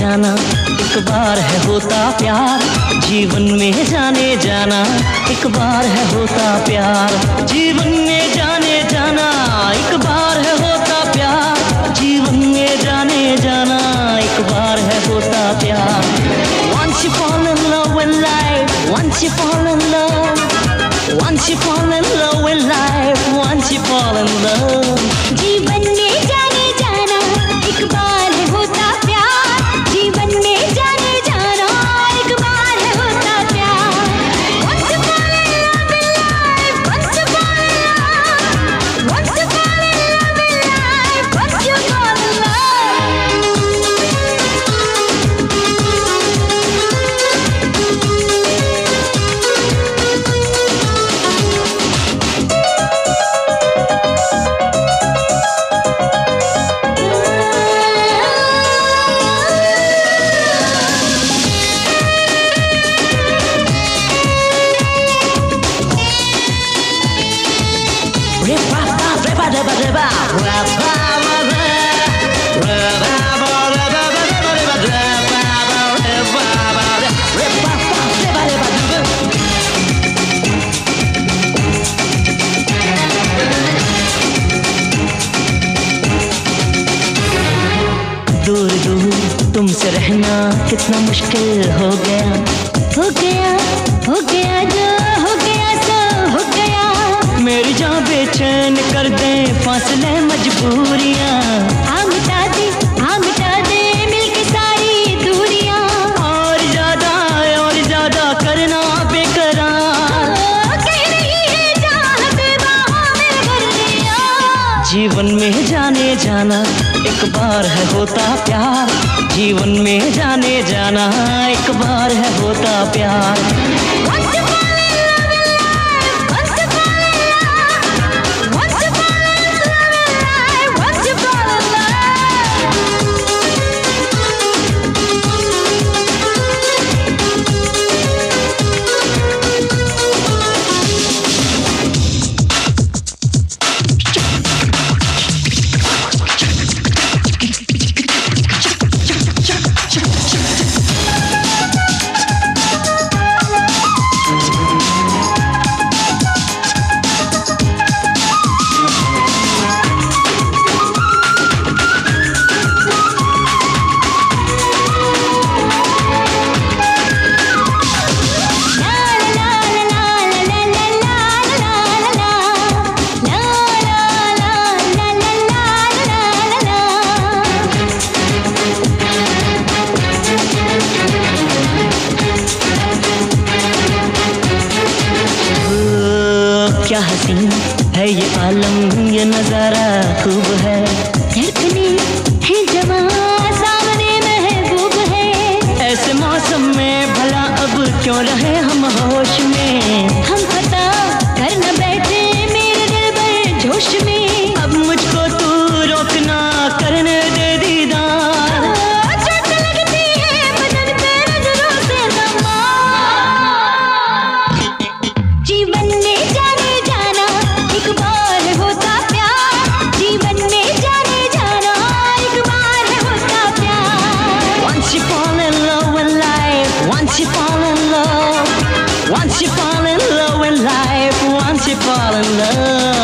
जाना, एक बार है होता प्यार, जीवन में जाने जाना, एक बार है होता प्यार, जीवन में जाने जाना, एक बार है होता प्यार, जीवन में जाने जाना, एक बार है होता प्यार। Once you fall in love with life, once you fall in love, once you fall in love with life, once you fall in love। जीवन में जाने जाना, एक बार है होता प्यार, जीवन में जाने जाना, एक बार है होता प्यार। Once you fall in love with life, once you fall in love, once you fall in love with life, once you fall in love। दूर दूर तुमसे रहना कितना मुश्किल हो गया, हो गया, हो गया, जो हो गया सो हो गया। मेरी जान बेचैन कर दे फासले मजबूरियां, हाँ मिटा दे मिलके सारी दूरियां। और ज्यादा करना बेकरार, कह रही है चाहत बाहों में भर दिया। जीवन में जाने जाना, एक बार है होता प्यार, जीवन में जाने जाना, एक बार है होता प्यार। Once you fall in love with life, once you fall in love, once you fall in love with life, once you fall in love। क्या हसीन है ये आलम, ये नजारा खूब है, धड़कने हैं जवां, सामने महबूब है। ऐसे मौसम में भला अब क्यों रहे हम होश में, हम पता कर न बैठे मेरे दिल पर जोश में। अब मुझको तू रोकना करने दे दीदार, चोट लगती है बदन पे नजरों से दमा। जीवन में जाने जाना, एक बार होता प्यार, जीवन में जाने जाना, एक बार है होता प्यार। Once you fall in love with life, once you fall in love, once you fall in love with life, once you fall in love।